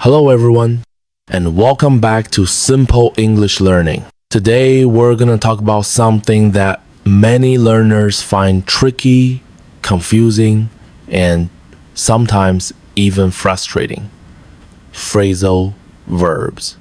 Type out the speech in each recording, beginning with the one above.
Hello everyone, and welcome back to Simple English Learning. Today we're going to talk about something that many learners find tricky, confusing, and sometimes even frustrating. Phrasal verbs.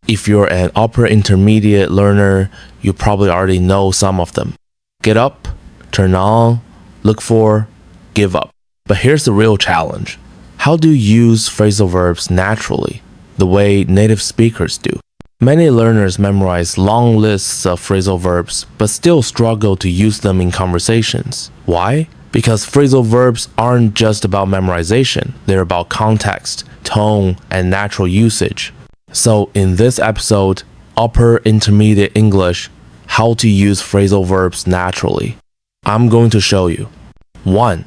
If you're an upper intermediate learner, you probably already know some of them. Get up, turn on, look for, give up. But here's the real challenge. How do you use phrasal verbs naturally, the way native speakers do? Many learners memorize long lists of phrasal verbs, but still struggle to use them in conversations. Why? Because phrasal verbs aren't just about memorization, they're about context, tone, and natural usage. So in this episode, Upper Intermediate English, how to use phrasal verbs naturally, I'm going to show you. 1.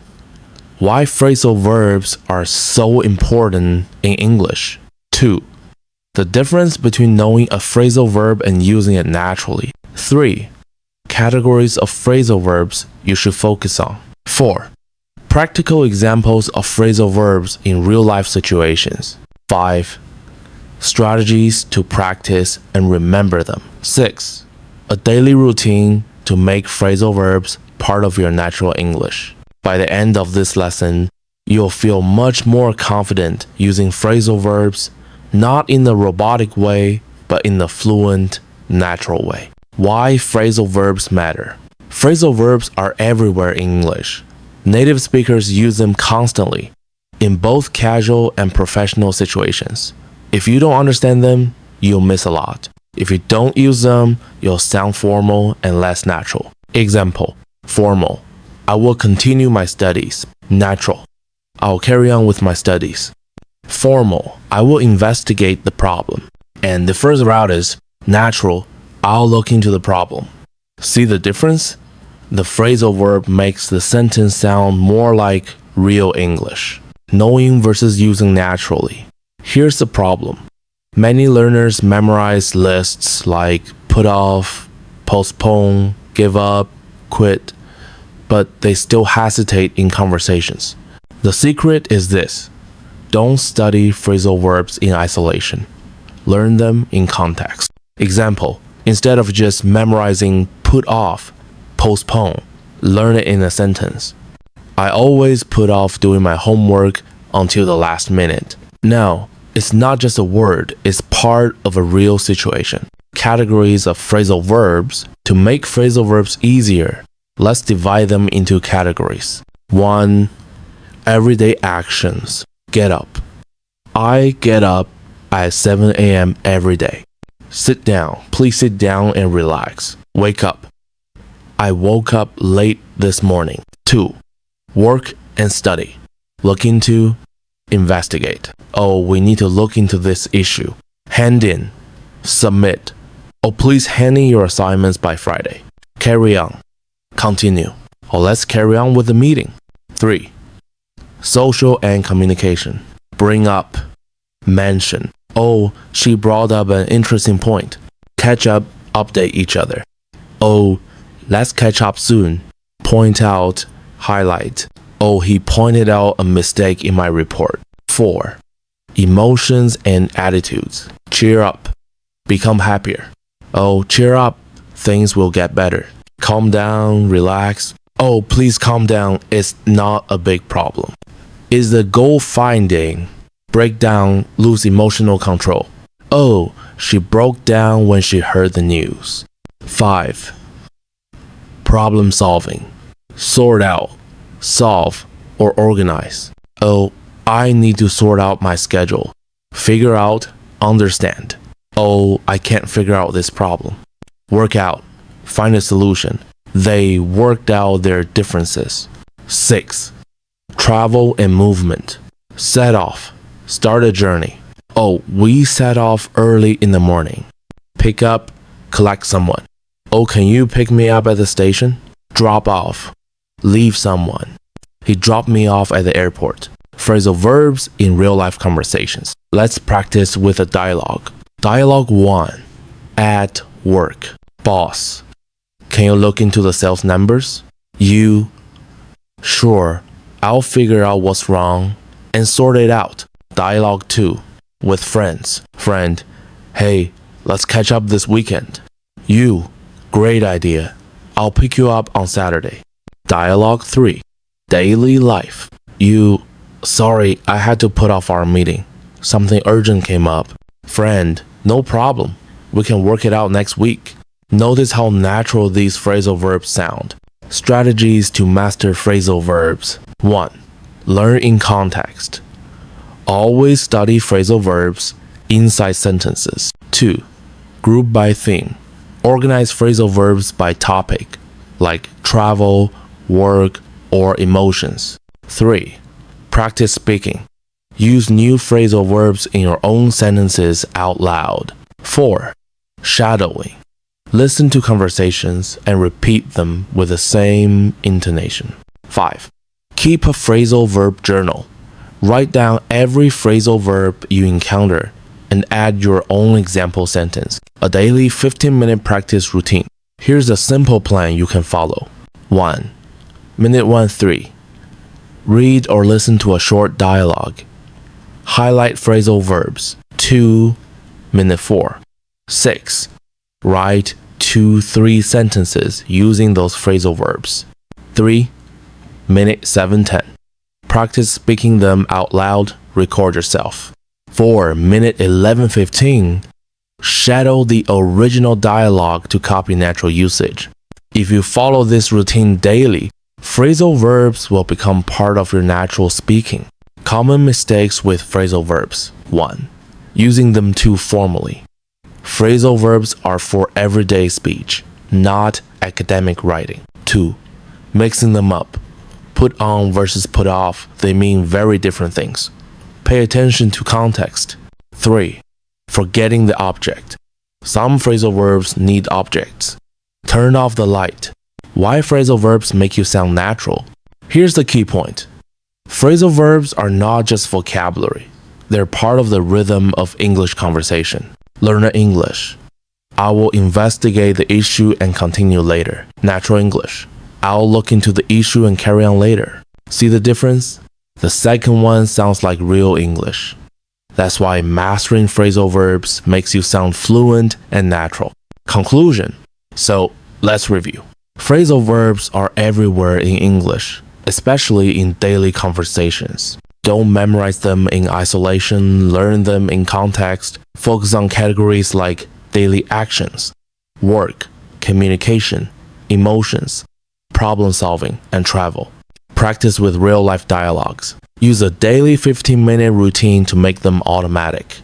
Why phrasal verbs are so important in English. 2. The difference between knowing a phrasal verb and using it naturally. 3. Categories of phrasal verbs you should focus on. 4. Practical examples of phrasal verbs in real-life situations. 5. Strategies to practice and remember them. 6. A daily routine to make phrasal verbs part of your natural English. By the end of this lesson, you'll feel much more confident using phrasal verbs, not in the robotic way, but in the fluent, natural way. Why phrasal verbs matter? Phrasal verbs are everywhere in English. Native speakers use them constantly, in both casual and professional situations. If you don't understand them, you'll miss a lot. If you don't use them, you'll sound formal and less natural. Example, formal. I will continue my studies. Natural. I'll carry on with my studies. Formal. I will investigate the problem. And the first route is natural. I'll look into the problem. See the difference? The phrasal verb makes the sentence sound more like real English. Knowing versus using naturally. Here's the problem. Many learners memorize lists like put off, postpone, give up, quit, but they still hesitate in conversations. The secret is this. Don't study phrasal verbs in isolation. Learn them in context. Example, instead of just memorizing put off, postpone, learn it in a sentence. I always put off doing my homework until the last minute. Now, it's not just a word, it's part of a real situation. Categories of phrasal verbs. To make phrasal verbs easier, let's divide them into categories. 1. Everyday actions. Get up. I get up at 7 a.m. every day. Sit down. Please sit down and relax. Wake up. I woke up late this morning. 2. Work and study. Look into, investigate. Oh, we need to look into this issue. Hand in. Submit. Oh, please hand in your assignments by Friday. Carry on. Continue. Or let's carry on with the meeting. 3. Social and communication. Bring up. Mention. Oh, she brought up an interesting point. Catch up, update each other. Oh, let's catch up soon. Point out, highlight. Oh, he pointed out a mistake in my report. 4. Emotions and attitudes. Cheer up. Become happier. Oh, cheer up. Things will get better. Calm down, relax. Oh, please calm down. It's not a big problem. Is the goal finding, break down, lose emotional control? Oh, she broke down when she heard the news. 5. Problem solving. Sort out, solve, or organize. Oh, I need to sort out my schedule. Figure out, understand. Oh, I can't figure out this problem. Work out. Find a solution. They worked out their differences. 6. Travel and movement. Set off. Start a journey. Oh, we set off early in the morning. Pick up. Collect someone. Oh, can you pick me up at the station? Drop off. Leave someone. He dropped me off at the airport. Phrasal verbs in real-life conversations. Let's practice with a dialogue. Dialogue 1. At work. Boss. Can you look into the sales numbers? You. Sure. I'll figure out what's wrong and sort it out. Dialogue 2. With friends. Friend, hey, let's catch up this weekend. You, great idea. I'll pick you up on Saturday. Dialogue 3. Daily life. You, sorry, I had to put off our meeting. Something urgent came up. Friend, no problem. We can work it out next week. Notice how natural these phrasal verbs sound. Strategies to master phrasal verbs. 1. Learn in context. Always study phrasal verbs inside sentences. 2. Group by theme. Organize phrasal verbs by topic, like travel, work, or emotions. 3. Practice speaking. Use new phrasal verbs in your own sentences out loud. 4. Shadowing. Listen to conversations and repeat them with the same intonation. 5. Keep a phrasal verb journal. Write down every phrasal verb you encounter and add your own example sentence. A daily 15-minute practice routine. Here's a simple plan you can follow. 1. Minute 1-3. Read or listen to a short dialogue. Highlight phrasal verbs. 2. Minute 4. 6. Write 2-3 sentences using those phrasal verbs. 3. Minute 7-10. Practice speaking them out loud. Record yourself. 4. Minute 11-15. Shadow the original dialogue to copy natural usage. If you follow this routine daily, phrasal verbs will become part of your natural speaking. Common mistakes with phrasal verbs. 1. Using them too formally. Phrasal verbs are for everyday speech, not academic writing. 2. Mixing them up. Put on versus put off, they mean very different things. Pay attention to context. 3. Forgetting the object. Some phrasal verbs need objects. Turn off the light. Why phrasal verbs make you sound natural? Here's the key point. Phrasal verbs are not just vocabulary. They're part of the rhythm of English conversation. Learner English. I will investigate the issue and continue later. Natural English. I'll look into the issue and carry on later. See the difference? The second one sounds like real English. That's why mastering phrasal verbs makes you sound fluent and natural. Conclusion. So, let's review. Phrasal verbs are everywhere in English, especially in daily conversations. Don't memorize them in isolation, learn them in context. Focus on categories like daily actions, work, communication, emotions, problem solving, and travel. Practice with real-life dialogues. Use a daily 15-minute routine to make them automatic.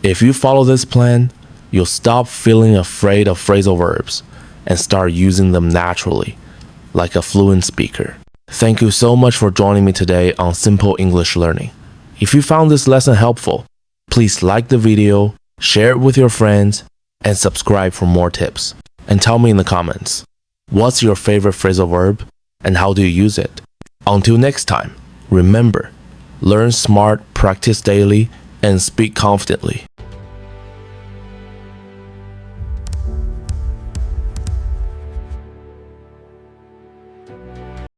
If you follow this plan, you'll stop feeling afraid of phrasal verbs and start using them naturally, like a fluent speaker. Thank you so much for joining me today on Simple English Learning. If you found this lesson helpful, please like the video, share it with your friends, and subscribe for more tips. And tell me in the comments, what's your favorite phrasal verb and how do you use it? Until next time, remember, learn smart, practice daily, and speak confidently.